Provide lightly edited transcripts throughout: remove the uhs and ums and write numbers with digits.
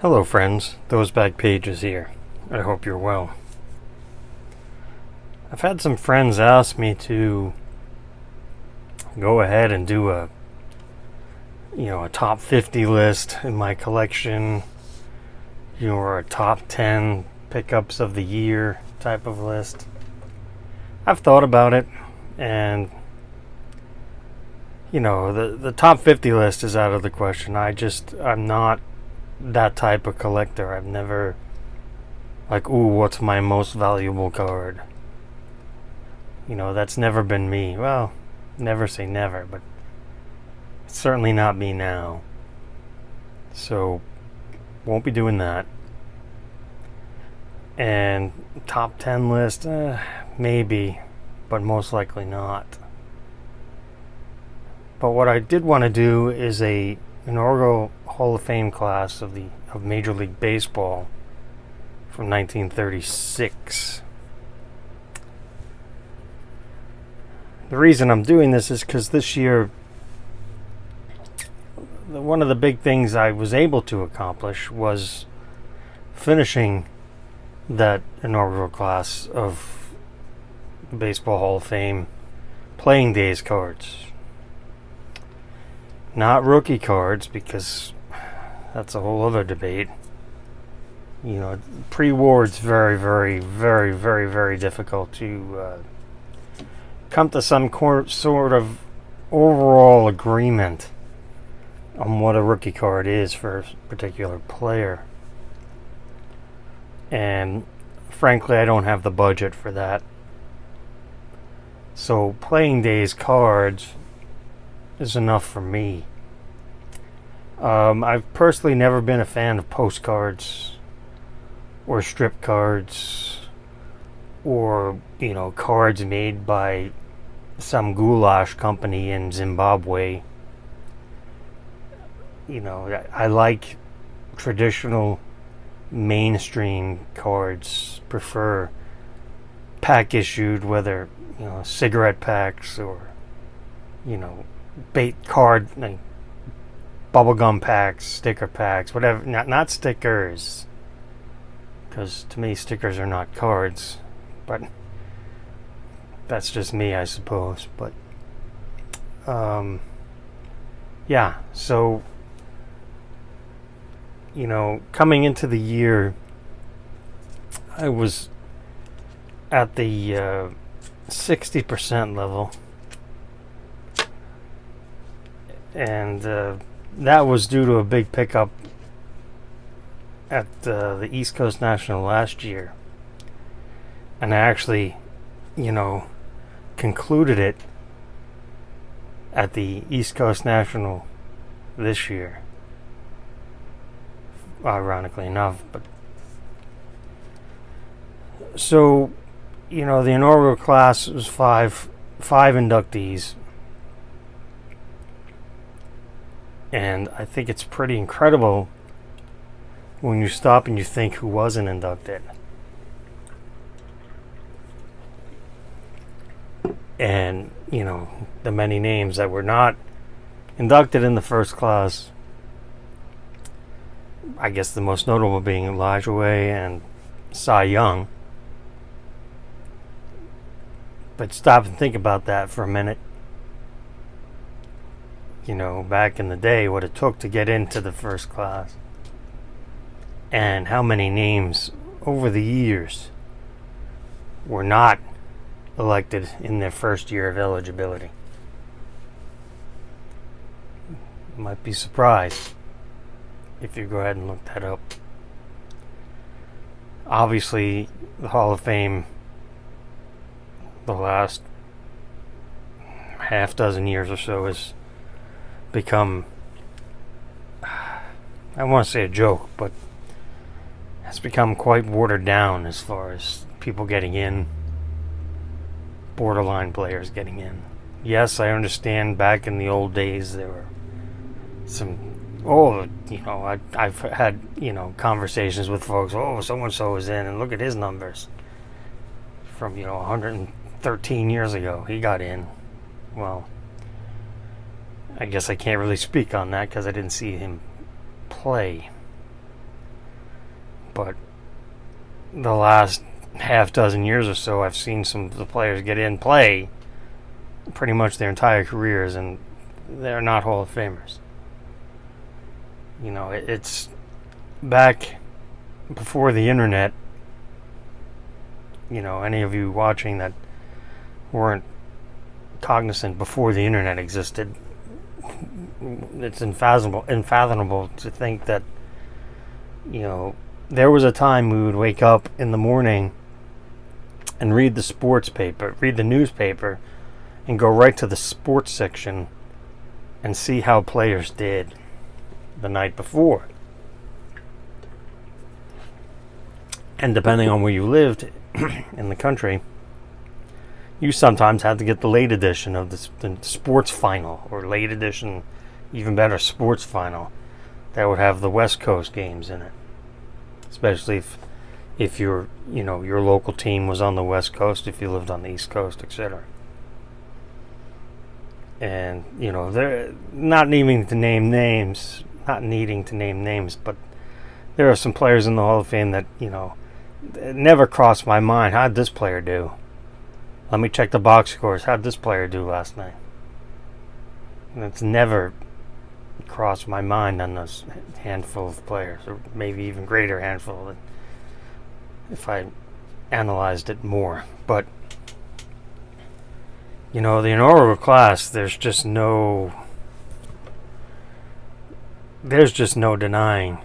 Hello friends, Those Back Pages here. I hope you're well. I've had some friends ask me to go ahead and do a top 50 list in my collection, or a top 10 pickups of the year type of list. I've thought about it, and the top 50 list is out of the question. I'm not that type of collector. I've never what's my most valuable card? That's never been me. Well, never say never, but it's certainly not me now. So, won't be doing that. And top 10 list, maybe, but most likely not. But what I did want to do is a inaugural Hall of Fame class of Major League Baseball from 1936. The reason I'm doing this is because this year, one of the big things I was able to accomplish was finishing that inaugural class of the Baseball Hall of Fame playing days cards. Not rookie cards, because that's a whole other debate. Pre-war it's very, very, very, very, very difficult to come to some sort of overall agreement on what a rookie card is for a particular player. And frankly, I don't have the budget for that. So playing days cards is enough for me. I've personally never been a fan of postcards or strip cards or cards made by some goulash company in Zimbabwe. I like traditional mainstream cards. Prefer pack issued, whether cigarette packs or bait card, like bubblegum packs, sticker packs, whatever. Not stickers, because to me stickers are not cards, but that's just me, I suppose. But yeah, so coming into the year, I was at the 60% level, and that was due to a big pickup at the East Coast National last year, and I actually concluded it at the East Coast National this year, ironically enough. But so the inaugural class was five inductees, and I think it's pretty incredible when you stop and you think who wasn't inducted. And the many names that were not inducted in the first class. I guess the most notable being Elijah Way and Cy Young. But stop and think about that for a minute. Back in the day, what it took to get into the first class, and how many names over the years were not elected in their first year of eligibility. You might be surprised if you go ahead and look that up. Obviously, the Hall of Fame, the last half dozen years or so, has become, I want to say a joke, but has become quite watered down as far as people getting in, borderline players getting in. Yes, I understand back in the old days there were some, I've had, conversations with folks, so-and-so is in, and look at his numbers from, 113 years ago. He got in. Well, I guess I can't really speak on that because I didn't see him play. but the last half dozen years or so, I've seen some of the players get in play pretty much their entire careers, and they're not Hall of Famers. It's back before the internet. Any of you watching that weren't cognizant before the internet existed, it's unfathomable to think that, there was a time we would wake up in the morning and read the newspaper, and go right to the sports section and see how players did the night before. And depending on where you lived in the country, you sometimes had to get the late edition of the sports final, or late edition, even better, sports final, that would have the West Coast games in it. Especially if your local team was on the West Coast, if you lived on the East Coast, etc. And they're not needing to name names, but there are some players in the Hall of Fame that it never crossed my mind. How'd this player do? Let me check the box scores. How'd this player do last night? And it's never crossed my mind on this handful of players, or maybe even greater handful if I analyzed it more. But the inaugural class, there's just no denying.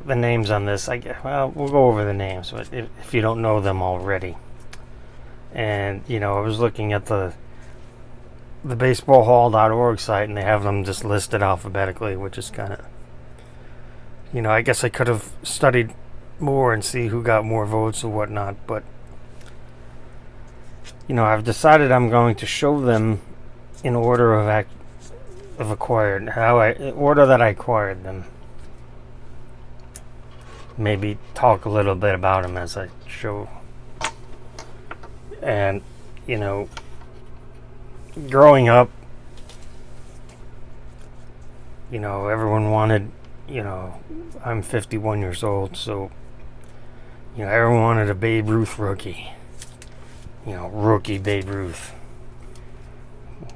The names on this. We'll go over the names, but if you don't know them already. And I was looking at the baseballhall.org site, and they have them just listed alphabetically, which is kind of, I guess I could have studied more and see who got more votes or whatnot, but I've decided I'm going to show them in order of order that I acquired them. Maybe talk a little bit about them as I show. And growing up, everyone wanted, I'm 51 years old, so everyone wanted a Babe Ruth rookie. Rookie Babe Ruth.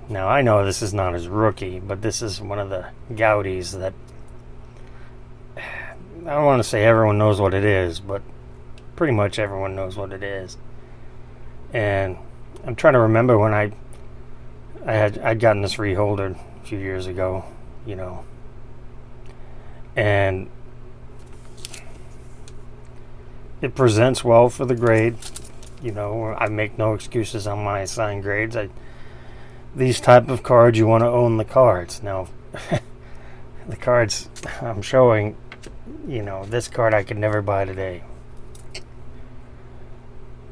Now, I know this is not his rookie, but this is one of the Goudies that, I don't want to say everyone knows what it is, but pretty much everyone knows what it is. And I'm trying to remember when I'd gotten this reholdered a few years ago, and it presents well for the grade. I make no excuses on my assigned grades. These type of cards, you want to own the cards. Now, the cards I'm showing, this card I could never buy today.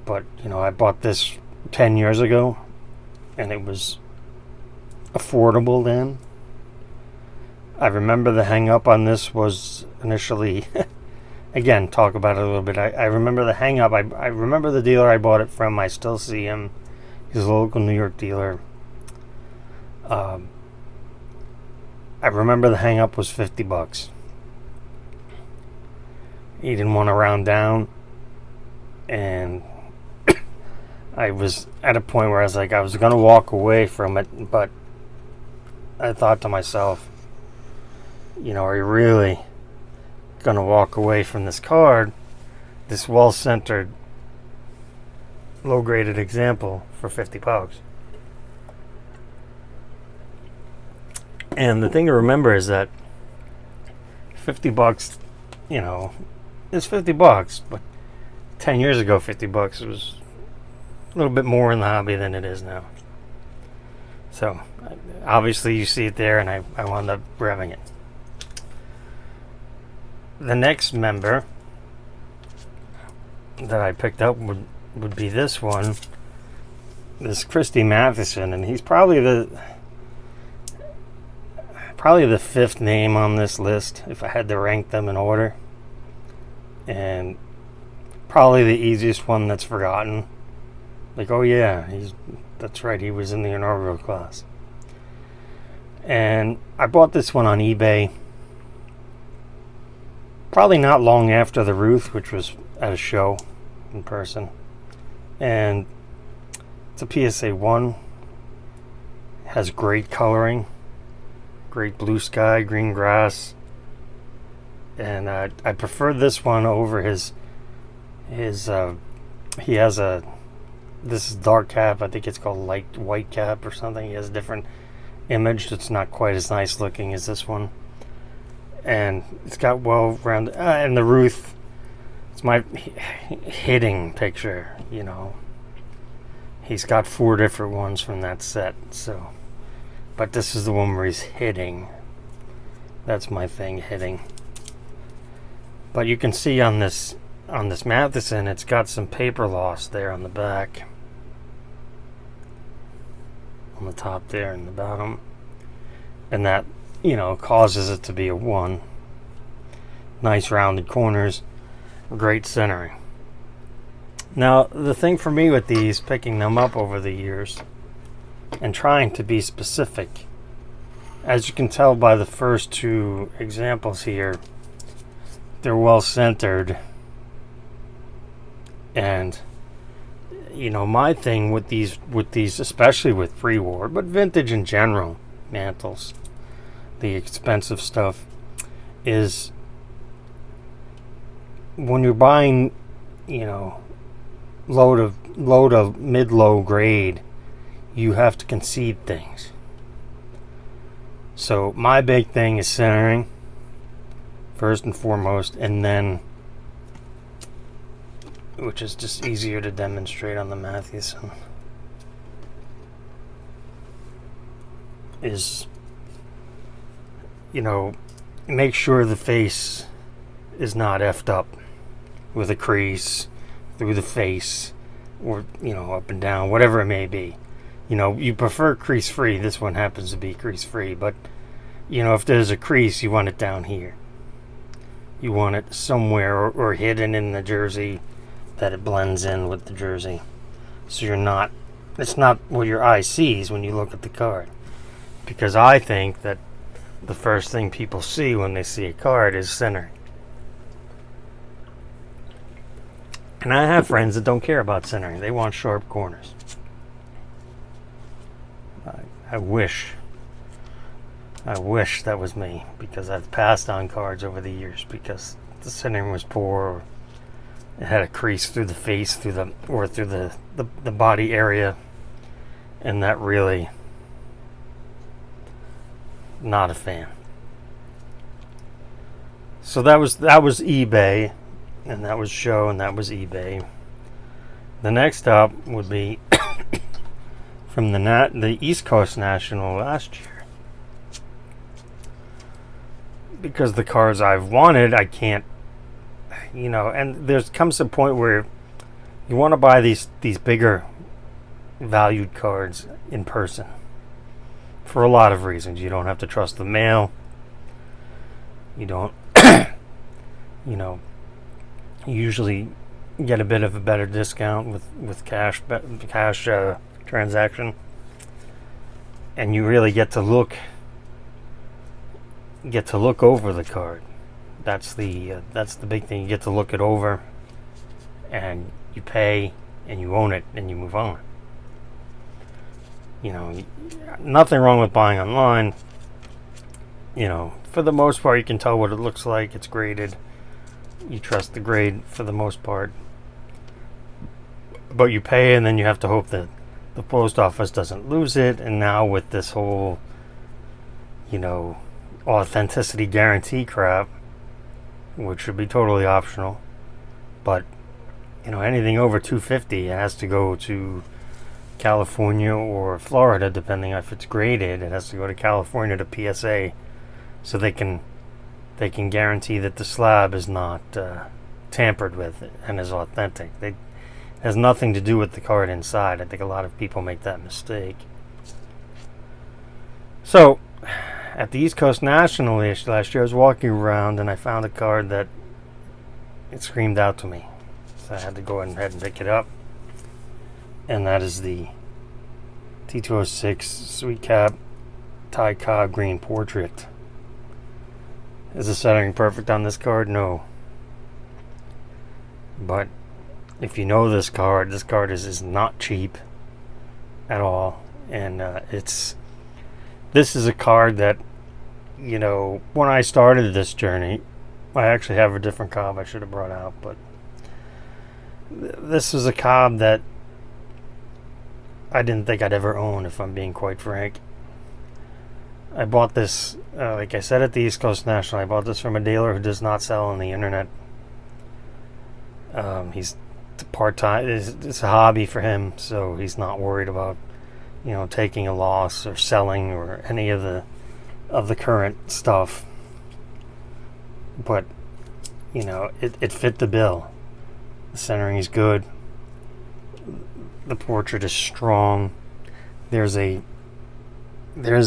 But, I bought this 10 years ago, and it was affordable then. I remember the hang-up on this was initially, again, talk about it a little bit. I remember the hang-up. I remember the dealer I bought it from. I still see him. He's a local New York dealer. I remember the hang-up was $50. He didn't want to round down, and I was at a point where I was going to walk away from it, but I thought to myself, are you really going to walk away from this card, this well-centered, low-graded example for $50? And the thing to remember is that $50, is $50, but 10 years ago, $50 was a little bit more in the hobby than it is now. So, obviously you see it there, and I wound up grabbing it. The next member that I picked up would be this one, this Christy Mathewson, and he's probably the fifth name on this list if I had to rank them in order, and probably the easiest one that's forgotten. Oh yeah, that's right, he was in the inaugural class. And I bought this one on eBay probably not long after the Ruth, which was at a show in person. And it's a PSA 1. It has great coloring, great blue sky, green grass. And I prefer this one over his he has this is dark cap. I think it's called light white cap or something. He has a different image that's not quite as nice looking as this one. And it's got well rounded, and the Ruth, it's my hitting picture, you know. He's got 4 different ones from that set, so. But this is the one where he's hitting. That's my thing, hitting. But you can see on this Mathewson, it's got some paper loss there on the back. On the top there and the bottom. And that, you know, causes it to be a 1. Nice rounded corners, great centering. Now, the thing for me with these, picking them up over the years and trying to be specific, as you can tell by the first 2 examples here, they're well centered. And you know, my thing with these especially with pre-war, but vintage in general, mantles, the expensive stuff, is when you're buying, you know, low to mid-low grade, you have to concede things. So my big thing is centering first and foremost, and then, which is just easier to demonstrate on the Mathewson, is, you know, make sure the face is not effed up with a crease through the face, or, you know, up and down, whatever it may be. You know, you prefer crease free. This one happens to be crease free, but, you know, if there's a crease, you want it down here. You want it somewhere, or hidden in the jersey, that it blends in with the jersey, so you're not, it's not what your eye sees when you look at the card. Because I think that the first thing people see when they see a card is centering. And I have friends that don't care about centering. They want sharp corners. I wish that was me, because I've passed on cards over the years because the centering was poor, or it had a crease through the face, through the body area, and that really, not a fan. So that was eBay, and that was show, and that was eBay. The next up would be from the East Coast National last year. Because the cards I've wanted, I can't, you know, and there comes a point where you want to buy these bigger valued cards in person for a lot of reasons. You don't have to trust the mail. You don't, you know, you usually get a bit of a better discount with cash transaction, and you really get to look over the card. That's the big thing. You get to look it over, and you pay, and you own it, and you move on. You know, nothing wrong with buying online. You know, for the most part, you can tell what it looks like. It's graded. You trust the grade for the most part. But you pay, and then you have to hope that the post office doesn't lose it. And now with this whole, you know, authenticity guarantee crap, which should be totally optional, but, you know, anything over $250, it has to go to California or Florida, depending if it's graded. It has to go to California to PSA, so they can guarantee that the slab is not tampered with and is authentic. It has nothing to do with the card inside. I think a lot of people make that mistake. So at the East Coast National last year, I was walking around and I found a card that it screamed out to me. So I had to go ahead and pick it up. And that is the T206 Sweet Cap Ty Cobb green portrait. Is the centering perfect on this card? No. But if you know this card is not cheap at all. And this is a card that, you know, when I started this journey, I actually have a different Cobb I should have brought out, but this is a Cobb that I didn't think I'd ever own, if I'm being quite frank. I bought this, like I said, at the East Coast National. I bought this from a dealer who does not sell on the internet. He's part-time. It's a hobby for him, so he's not worried about, you know, taking a loss or selling or any of the current stuff. But, you know, it fit the bill. The centering is good. The portrait is strong. There's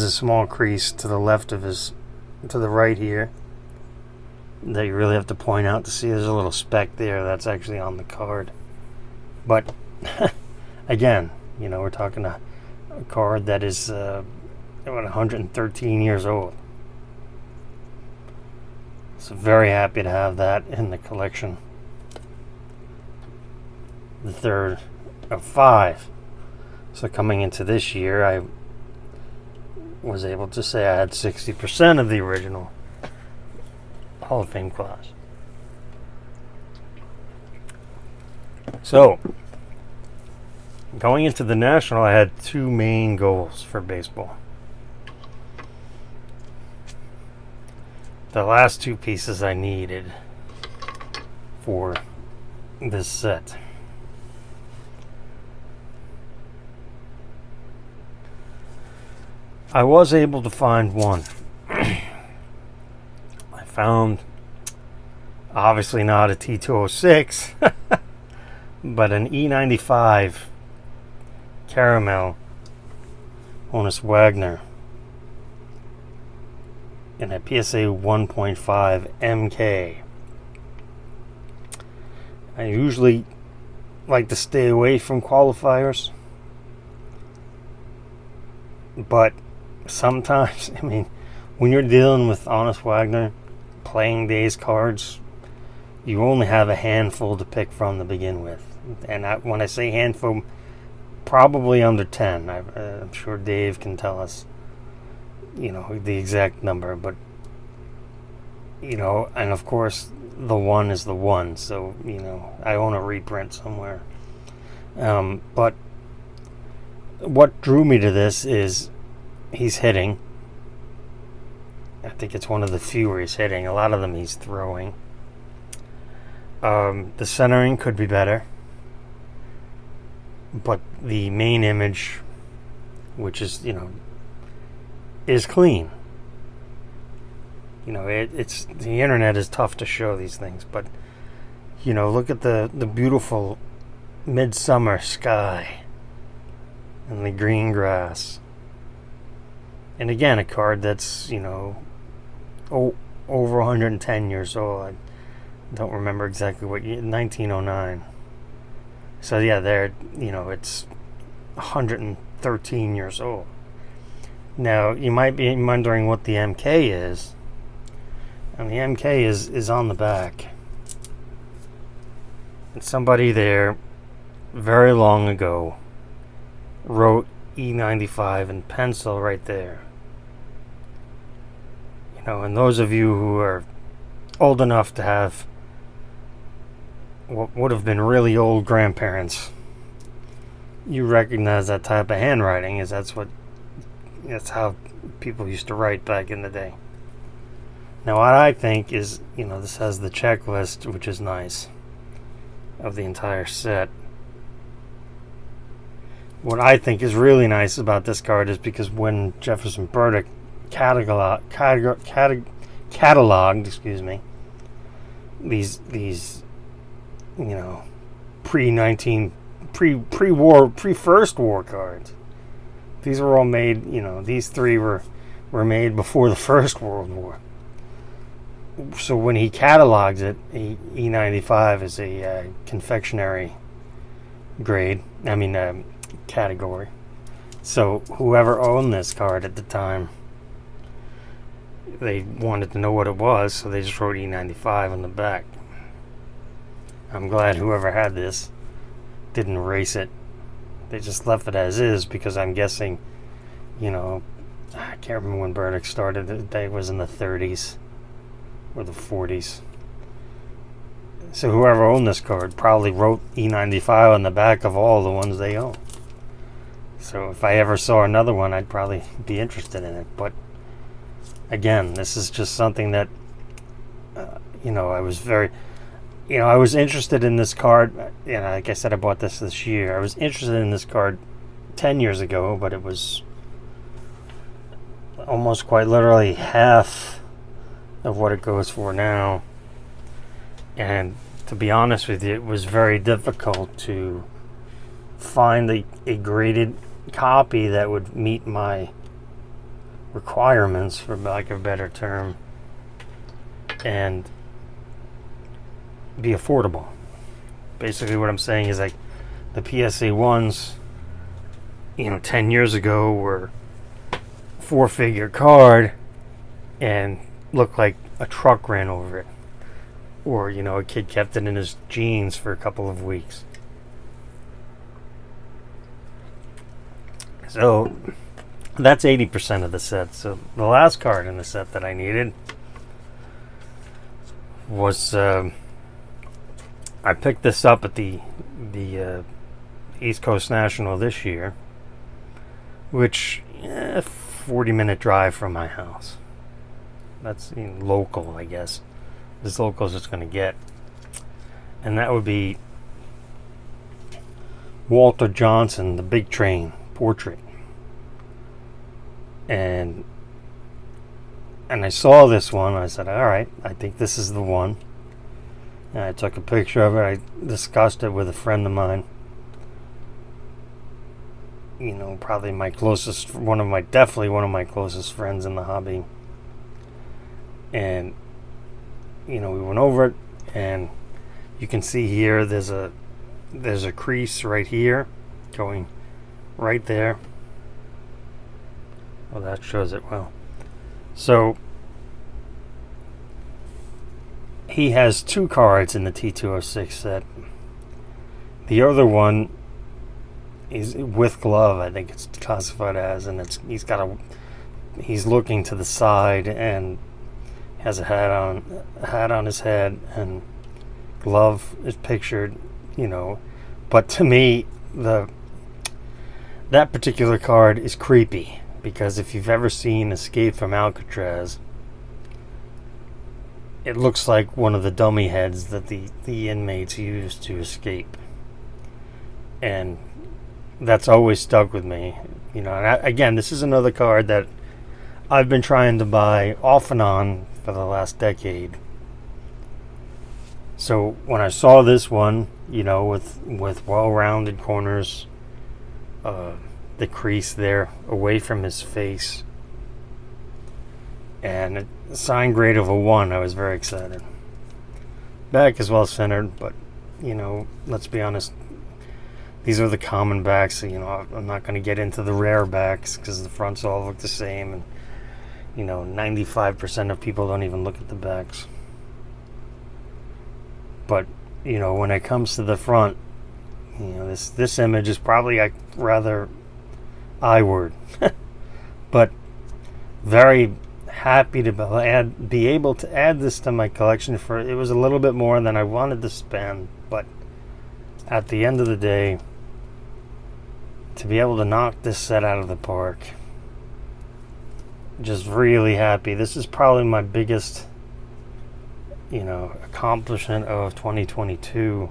a small crease to the left of to the right here that you really have to point out to see. There's a little speck there that's actually on the card. But again, you know, we're talking a card that is about 113 years old. So very happy to have that in the collection. The third of 5. So coming into this year, I was able to say I had 60% of the original Hall of Fame class. So, going into the National, I had 2 main goals for baseball. The last 2 pieces I needed for this set. I was able to find one. I found, obviously not a T206, but an E95 caramel Honus Wagner in a PSA 1.5 MK. I usually like to stay away from qualifiers, but sometimes, I mean, when you're dealing with Honus Wagner playing days cards, you only have a handful to pick from to begin with. And when I say handful, probably under 10. I'm sure Dave can tell us, you know, the exact number. But, you know, and of course, the 1 is the 1. So, you know, I own a reprint somewhere. But what drew me to this is he's hitting. I think it's one of the few where he's hitting. A lot of them he's throwing. The centering could be better. But the main image, which is, you know, is clean. You know, it's the internet is tough to show these things. But, you know, look at the beautiful midsummer sky and the green grass. And again, a card that's, you know, over 110 years old. I don't remember exactly what year, 1909. So yeah, there, you know, it's 113 years old. Now, you might be wondering what the MK is. And the MK is on the back. And somebody there, very long ago, wrote E95 in pencil right there. You know, and those of you who are old enough to have what would have been really old grandparents, you recognize that type of handwriting, as that's how people used to write back in the day. Now, what I think is, you know, this has the checklist, which is nice, of the entire set. What I think is really nice about this card is because when Jefferson Burdick cataloged, excuse me, these you know, pre-First War cards. These were all made, you know, these 3 were made before the First World War. So when he catalogs it, E95 is a confectionery grade, category. So whoever owned this card at the time they wanted to know what it was, so they just wrote E95 on the back. I'm glad whoever had this didn't erase it. They just left it as is, because I'm guessing, I can't remember when Burdick started. It was in the 30s or the 40s. So whoever owned this card probably wrote E95 on the back of all the ones they own. So if I ever saw another one, I'd probably be interested in it. But again, this is just something that, I was very, I was interested in this card. Like I said, I bought this year. I was interested in this card 10 years ago, but it was almost quite literally half of what it goes for now. And to be honest with you, it was very difficult to find a graded copy that would meet my requirements, for lack of a better term, and be affordable. Basically what I'm saying is, like, the PSA ones, 10 years ago were 4-figure card and looked like a truck ran over it, or a kid kept it in his jeans for a couple of weeks. So that's 80% of the set. So the last card in the set that I needed was, I picked this up at the East Coast National this year, which 40-minute drive from my house. That's local, I guess. As local as it's going to get. And that would be Walter Johnson, The Big Train portrait. And I saw this one. I said, all right, I think this is the one. And I took a picture of it. I discussed it with a friend of mine. Probably definitely one of my closest friends in the hobby. And we went over it, and you can see here there's a crease right here going right there. Well, that shows it well. So he has 2 cards in the T206 set. The other one is with glove, I think it's classified as, and he's looking to the side and has a hat on his head, and glove is pictured, but to me that particular card is creepy, because if you've ever seen Escape from Alcatraz, it looks like one of the dummy heads that the inmates use to escape, and that's always stuck with me. And again, this is another card that I've been trying to buy off and on for the last decade. So when I saw this one, with well-rounded corners, the crease there away from his face, and a sign grade of a 1, I was very excited. Back is well centered, but let's be honest, these are the common backs. I'm not going to get into the rare backs, because the fronts all look the same, and 95% of people don't even look at the backs. But when it comes to the front, this image is probably rather I-word, but very happy to be able to add this to my collection. It was a little bit more than I wanted to spend, but at the end of the day, to be able to knock this set out of the park, just really happy. This is probably my biggest accomplishment of 2022,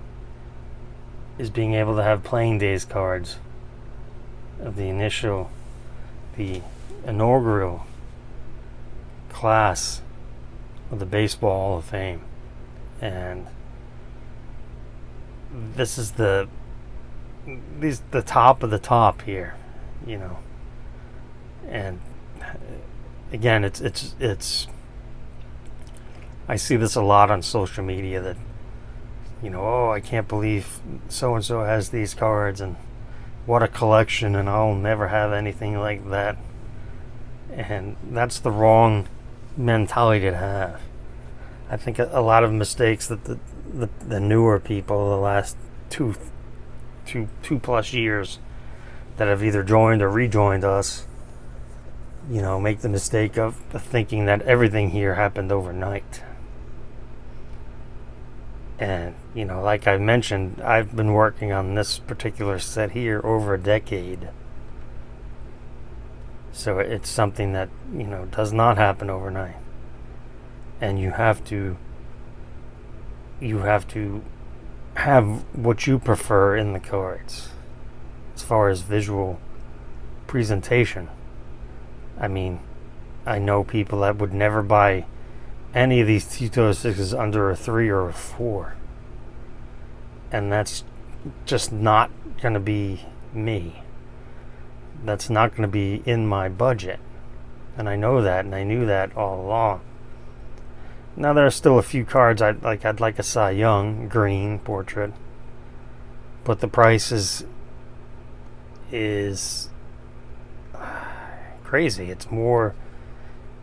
is being able to have playing days cards of the inaugural class of the Baseball Hall of Fame. And this is the top of the top here, and again, it's I see this a lot on social media, that I can't believe so and so has these cards, and what a collection, and I'll never have anything like that. And that's the wrong mentality to have. I think a lot of mistakes that the newer people, the last two plus years that have either joined or rejoined us, make the mistake of thinking that everything here happened overnight. And, like I mentioned, I've been working on this particular set here over a decade. So it's something that, does not happen overnight. And you have to have what you prefer in the cards as far as visual presentation. I mean, I know people that would never buy any of these T206s under a 3 or a 4. And that's just not going to be me. That's not going to be in my budget. And I know that, and I knew that all along. Now there are still a few cards I'd like a Cy Young green portrait, but the price is crazy. It's more,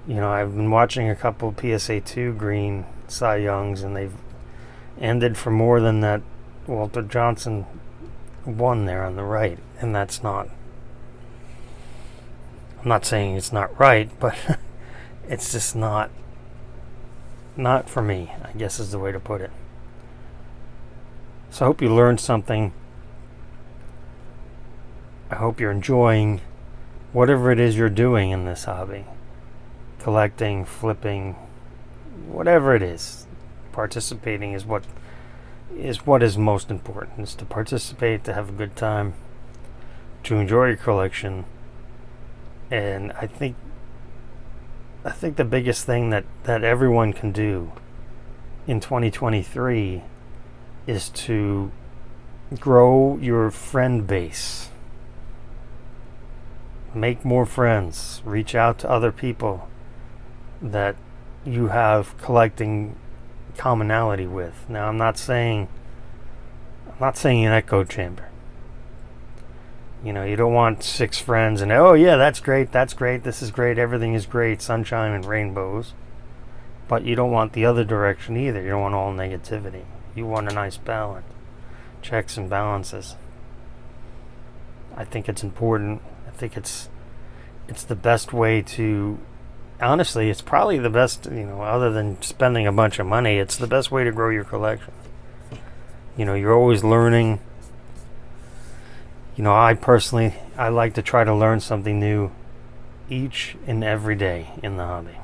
I've been watching a couple PSA 2 green Cy Youngs, and they've ended for more than that Walter Johnson one there on the right, and that's not. I'm not saying it's not right, but it's just not for me, I guess is the way to put it. So I hope you learned something. I hope you're enjoying whatever it is you're doing in this hobby. Collecting, flipping, whatever it is. Participating is what is most important. Is to participate, to have a good time, to enjoy your collection. And I think the biggest thing that everyone can do in 2023 is to grow your friend base. Make more friends. Reach out to other people that you have collecting commonality with. Now, I'm not saying an echo chamber. You don't want 6 friends and, oh yeah, that's great, this is great, everything is great, sunshine and rainbows. But you don't want the other direction either. You don't want all negativity. You want a nice balance. Checks and balances. I think it's important. I think it's the best way to, honestly, it's probably the best, other than spending a bunch of money, it's the best way to grow your collection. You're always learning. I like to try to learn something new each and every day in the hobby.